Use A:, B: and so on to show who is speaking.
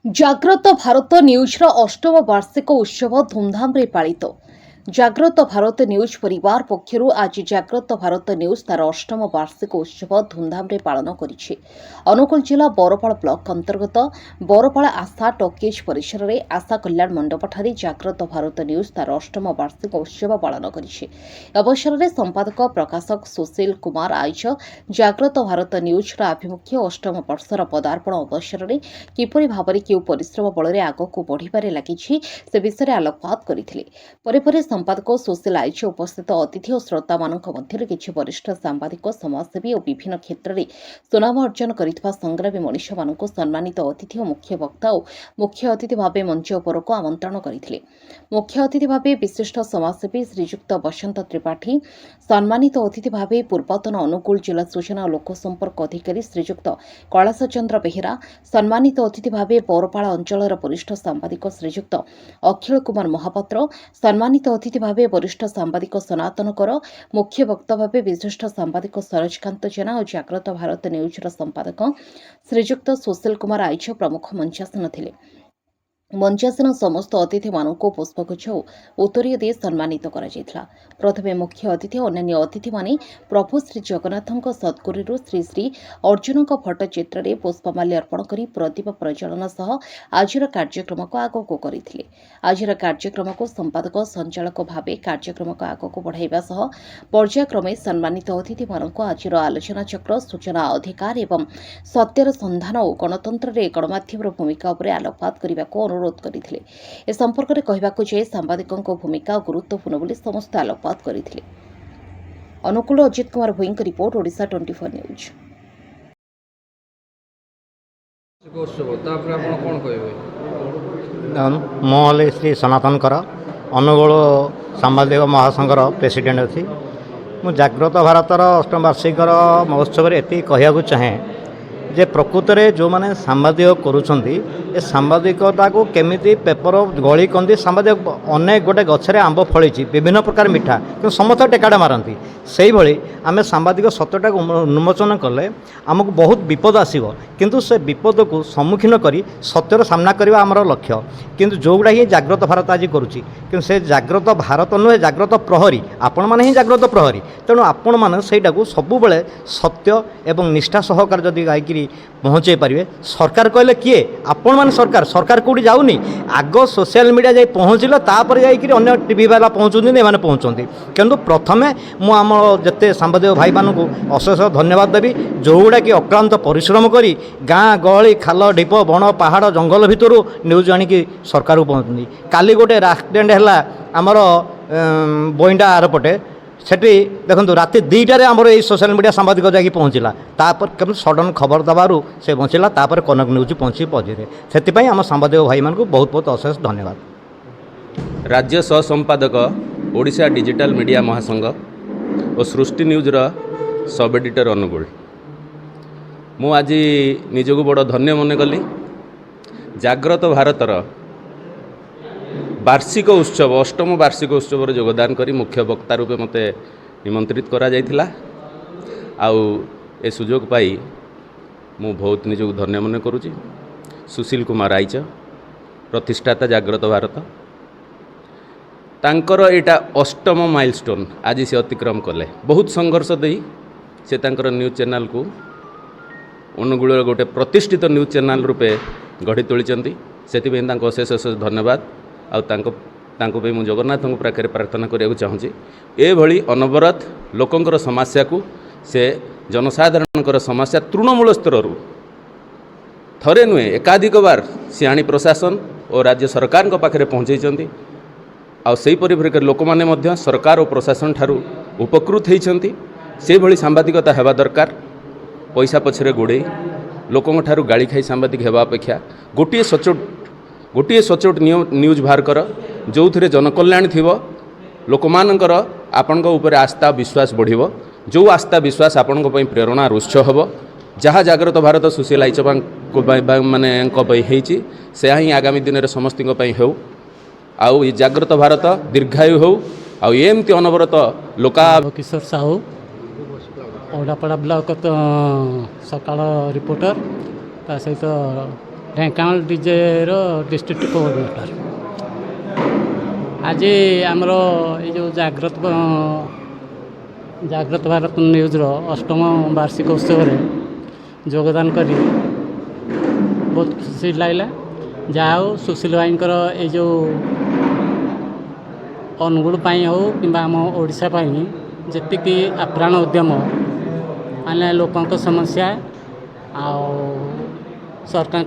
A: ଜାଗ୍ରତ ଭାରତ ନ୍ୟୁଜ୍ର ଅଷ୍ଟମ ବାର୍ଷିକ ଉତ୍ସବ ଧୁମ୍ଧାମ୍ରେ ପାଳିତ। ଜାଗ୍ରତ ଭାରତ ନ୍ୟୁଜ୍ ପରିବାର ପକ୍ଷରୁ ଆଜି ଜାଗ୍ରତ ଭାରତ ନ୍ୟୁଜ୍ ତାର ଅଷ୍ଟମ ବାର୍ଷିକ ଉତ୍ସବ ଧୁମ୍ଧାମ୍ରେ ପାଳନ କରିଛି। ଅନୁଗୁଳ ଜିଲ୍ଲା ବରପାଳ ବ୍ଲକ ଅନ୍ତର୍ଗତ ବରପାଳ ଆଶା ଟକିଜ୍ ପରିସରରେ ଆଶା କଲ୍ୟାଣ ମଣ୍ଡପଠାରେ ଜାଗ୍ରତ ଭାରତ ନ୍ୟୁଜ୍ ତାର ଅଷ୍ଟମ ବାର୍ଷିକ ଉତ୍ସବ ପାଳନ କରିଛି। ଅବସରରେ ସମ୍ପାଦକ ପ୍ରକାଶକ ସୁଶୀଲ କୁମାର ଆଇଚ ଜାଗ୍ରତ ଭାରତ ନ୍ୟୁଜ୍ର ଆଭିମୁଖ୍ୟ ଅଷ୍ଟମ ବର୍ଷର ପଦାର୍ପଣ ଅବସରରେ କିପରି ଭାବରେ କେଉଁ ପରିଶ୍ରମ ବଳରେ ଆଗକୁ ବଢ଼ିବାରେ ଲାଗିଛି ସେ ବିଷୟରେ ଆଲୋକପାତ କରିଥିଲେ। ପରେ ପରେ ସମ୍ପାଦକ ସୁଶୀଲ ଆଇଚ ଉପସ୍ଥିତ ଅତିଥି ଓ ଶ୍ରୋତାମାନଙ୍କ ମଧ୍ୟରୁ କିଛି ବରିଷ୍ଠ ସାମ୍ବାଦିକ, ସମାଜସେବୀ ଓ ବିଭିନ୍ନ କ୍ଷେତ୍ରରେ ସୁନାମ ଅର୍ଜନ କରିଥିବା ସଂଗ୍ରାମୀ ମଣିଷମାନଙ୍କୁ ସମ୍ମାନିତ ଅତିଥି ଓ ମୁଖ୍ୟ ବକ୍ତା ଓ ମୁଖ୍ୟ ଅତିଥି ଭାବେ ମଞ୍ଚ ଉପରକୁ ଆମନ୍ତ୍ରଣ କରିଥିଲେ। ମୁଖ୍ୟ ଅତିଥି ଭାବେ ବିଶିଷ୍ଟ ସମାଜସେବୀ ଶ୍ରୀଯୁକ୍ତ ବସନ୍ତ ତ୍ରିପାଠୀ, ସମ୍ମାନିତ ଅତିଥି ଭାବେ ପୂର୍ବତନ ଅନୁଗୁଳ ଜିଲ୍ଲା ସୂଚନା ଓ ଲୋକସମ୍ପର୍କ ଅଧିକାରୀ ଶ୍ରୀଯୁକ୍ତ କୈଳାସ ଚନ୍ଦ୍ର ବେହେରା, ସମ୍ମାନିତ ଅତିଥି ଭାବେ ବରପାଳ ଅଞ୍ଚଳର ବରିଷ୍ଠ ସାମ୍ବାଦିକ ଶ୍ରୀଯୁକ୍ତ ଅଖିଳ କୁମାର ମହାପାତ୍ର, ସମ୍ମାନିତ ଅତିଥି ଭାବେ ବରିଷ୍ଠ ସାମ୍ବାଦିକ ସନାତନ କର, ମୁଖ୍ୟ ବକ୍ତା ଭାବେ ବିଶିଷ୍ଟ ସାମ୍ବାଦିକ ସରୋଜକାନ୍ତ ଜେନା ଓ ଜାଗ୍ରତ ଭାରତ ନ୍ୟୁଜ୍ର ସମ୍ପାଦକ ଶ୍ରୀଯୁକ୍ତ ସୁଶୀଲ କୁମାର ଆଇଚ ପ୍ରମୁଖ ମଞ୍ଚାସୀନ ଥିଲେ। ମଞ୍ଚାସୀନ ସମସ୍ତ ଅତିଥିମାନଙ୍କୁ ପୁଷ୍ପଗୁଚ୍ଛ ଓ ଉତ୍ତରୀୟ ଦେଇ ସମ୍ମାନିତ କରାଯାଇଥିଲା। ପ୍ରଥମେ ମୁଖ୍ୟ ଅତିଥି ଓ ଅନ୍ୟାନ୍ୟ ଅତିଥିମାନେ ପ୍ରଭୁ ଶ୍ରୀ ଜଗନ୍ନାଥଙ୍କ ସଦ୍ଗୁରୁରୁ ଶ୍ରୀ ଶ୍ରୀ ଅର୍ଜୁନଙ୍କ ଫଟୋଚିତ୍ରରେ ପୁଷ୍ପମାଲ୍ୟ ଅର୍ପଣ କରି ପ୍ରଦୀପ ପ୍ରଜ୍ୱଳନ ସହ ଆଜିର କାର୍ଯ୍ୟକ୍ରମକୁ ଆଗକୁ କରିଥିଲେ। ଆଜିର କାର୍ଯ୍ୟକ୍ରମକୁ ସମ୍ପାଦକ ସଞ୍ଚାଳକ ଭାବେ କାର୍ଯ୍ୟକ୍ରମକୁ ଆଗକୁ ବଢ଼ାଇବା ସହ ପର୍ଯ୍ୟାୟକ୍ରମେ ସମ୍ମାନିତ ଅତିଥିମାନଙ୍କୁ ଆଜିର ଆଲୋଚନାଚକ୍ର, ସୂଚନା ଅଧିକାର ଏବଂ ସତ୍ୟର ସନ୍ଧାନ ଓ ଗଣତନ୍ତ୍ରରେ ଗଣମାଧ୍ୟମର ଭୂମିକା ଉପରେ ଆଲୋକପାତ କରିବାକୁ ଅନୁରୋଧ କରିଥିଲେ। ଏ ସମ୍ପର୍କରେ କହିବାକୁ ଯାଇ ସାମ୍ବାଦିକଙ୍କ ଭୂମିକା ଗୁରୁତ୍ୱପୂର୍ଣ୍ଣ ବୋଲି ସମସ୍ତେ ଆଲୋକପାତ କରିଥିଲେ। ଅନୁଗୁଳ ଅଜିତ କୁମାର ଭୋଇଙ୍କ ରିପୋର୍ଟ, ଓଡ଼ିଶା 24 ନ୍ୟୁଜ୍।
B: ମୁଁ ହେଲି ଶ୍ରୀ ସନାତନ କର, ଅନୁଗୁଳ ସାମ୍ବାଦିକ ମହାସଂଘର ପ୍ରେସିଡେଣ୍ଟ ଅଛି। ମୁଁ ଜାଗ୍ରତ ଭାରତର ଅଷ୍ଟମ ବାର୍ଷିକର ମହୋତ୍ସବରେ ଏତିକି କହିବାକୁ ଚାହେଁ ଯେ ପ୍ରକୃତରେ ଯେଉଁମାନେ ସାମ୍ବାଦିକ କରୁଛନ୍ତି ଏ ସାମ୍ବାଦିକତାକୁ କେମିତି ପେପର ଗଳି କନ୍ଦି ସାମ୍ବାଦିକ ଅନେକ ଗୋଟେ ଗଛରେ ଆମ୍ବ ଫଳିଛି, ବିଭିନ୍ନ ପ୍ରକାର ମିଠା, କିନ୍ତୁ ସମସ୍ତେ ଟେକାଟା ମାରନ୍ତି। ସେଇଭଳି ଆମେ ସାମ୍ବାଦିକ ସତ୍ୟଟାକୁ ଉନ୍ମୋଚନ କଲେ ଆମକୁ ବହୁତ ବିପଦ ଆସିବ, କିନ୍ତୁ ସେ ବିପଦକୁ ସମ୍ମୁଖୀନ କରି ସତ୍ୟର ସାମ୍ନା କରିବା ଆମର ଲକ୍ଷ୍ୟ। କିନ୍ତୁ ଯେଉଁଗୁଡ଼ା ହିଁ ଜାଗ୍ରତ ଭାରତ ଆଜି କରୁଛି, କିନ୍ତୁ ସେ ଜାଗ୍ରତ ଭାରତ ନୁହେଁ, ଜାଗ୍ରତ ପ୍ରହରୀ, ଆପଣମାନେ ହିଁ ଜାଗ୍ରତ ପ୍ରହରୀ। ତେଣୁ ଆପଣମାନେ ସେଇଟାକୁ ସବୁବେଳେ ସତ୍ୟ ଏବଂ ନିଷ୍ଠା ସହକାରେ ଯଦି ଗାଇକିରି ପହଞ୍ଚାଇ ପାରିବେ। ସରକାର କହିଲେ କିଏ? ଆପଣମାନେ ସରକାର କେଉଁଠି ଯାଉନି, ଆଗ ସୋସିଆଲ ମିଡ଼ିଆ ଯାଇ ପହଞ୍ଚିଲେ ତାପରେ ଯାଇକିରି ଅନ୍ୟ ଟିଭି ବାଲା ପହଞ୍ଚୁଛନ୍ତି, ଏମାନେ ପହଞ୍ଚନ୍ତି। କିନ୍ତୁ ପ୍ରଥମେ ମୁଁ ଆମ ଯେତେ ସାମ୍ବାଦିକ ଭାଇମାନଙ୍କୁ ଅଶେଷ ଧନ୍ୟବାଦ ଦେବି, ଯେଉଁଗୁଡ଼ାକି ଅକ୍ଳାନ୍ତ ପରିଶ୍ରମ କରି ଗାଁ ଗହଳି, ଖାଲ ଢିପ, ବଣ ପାହାଡ଼ ଜଙ୍ଗଲ ଭିତରୁ ନ୍ୟୁଜ୍ ଆଣିକି ସରକାରକୁ ପହଞ୍ଚନ୍ତି। କାଲି ଗୋଟେ ଆକ୍ସିଡେଣ୍ଟ ହେଲା ଆମର ବଇଣ୍ଡା ଆରପଟେ, ସେଠି ଦେଖନ୍ତୁ ରାତି 2টাରେ ଆମର ଏଇ ସୋସିଆଲ ମିଡ଼ିଆ ସାମ୍ବାଦିକ ଯାଇକି ପହଞ୍ଚିଲା, ତାପରେ କେମିତି ସଡ଼ନ୍ ଖବର ଦେବାରୁ ସେ ବଞ୍ଚିଲା, ତାପରେ କନକ ନ୍ୟୁଜ୍ ପହଞ୍ଚିରେ। ସେଥିପାଇଁ ଆମ ସାମ୍ବାଦିକ ଭାଇମାନଙ୍କୁ ବହୁତ ବହୁତ ଅଶେଷ ଧନ୍ୟବାଦ।
C: राज्य सहसंपादक ओडिशा डिजिटल मीडिया महासंघ और सृष्टि न्यूज़र सब एडिटर अनुगुल। मु आज निजक बड़ धन्य मन कली। जाग्रत भारतर वार्षिक उत्सव, अष्टम वार्षिक उत्सव योगदान करी मुख्य वक्ता रूपे मत निमंत्रित करा जायथिला। आउ ए सुजोग पाई मु बहुत निजक धन्य मन करुची। सुशील कुमार आइच, प्रतिष्ठाता जाग्रत भारत, तांकर एटा अष्टम माइलस्टोन आज से अतिक्रम कले। बहुत संघर्ष दे से तांकर न्यूज चैनल को अनुगुल गोटे प्रतिष्ठित न्यूज चैनल रूपे गढ़ी तोली। से अशेष अशेष धन्यवाद। आउ जगन्नाथ पाखे प्रार्थना करने चाहूँगी एभली अनवरत लोकंकर समस्या को से जनसाधारण समस्या तृणमूल स्तर थरे नुहे एकाधिक बार से आनी प्रशासन और राज्य सरकार पाखे पहुँचाई। आउ सही परिप्रेक्षी लोक मैंने सरकार और प्रशासन ठारू उपकृत होती। से भली सांबादिकता हेबा दरकार। पैसा पछरे गोड़े लोकों ठारू गाड़ी खाई सांबादिक हेबा अपेक्षा गोटे सचोट न्यूज बाहर कर, जो थे जनकल्याण थी, लोक मानकर आपण उपर आस्था विश्वास बढ़िबो, जो आस्था विश्वास आपण प्रेरणा उत्स हम। जहाँ जाग्रत भारत सुशील आइच माने से ही आगामी दिन में समस्त हो। आउ ये जाग्रत भारत दीर्घायु हो। आउ एमती अनवरत लोका
D: किशोर साहू, ओडापड़ा ब्लॉक सकाल रिपोर्टर, ता सहित ढेंकानाल डीजेर डिस्ट्रिक्ट कोऑर्डिनेटर। आज आमर ये जागृत भारत न्यूज़र अष्टम वार्षिक उत्सव योगदान करी बहुत खुशी लगे। जहाँ हो सुशील भाई ये जो अनुगुल हो कि आम ओडिशा जी आप्राण उद्यम माने लोकों समस्या आ सरकार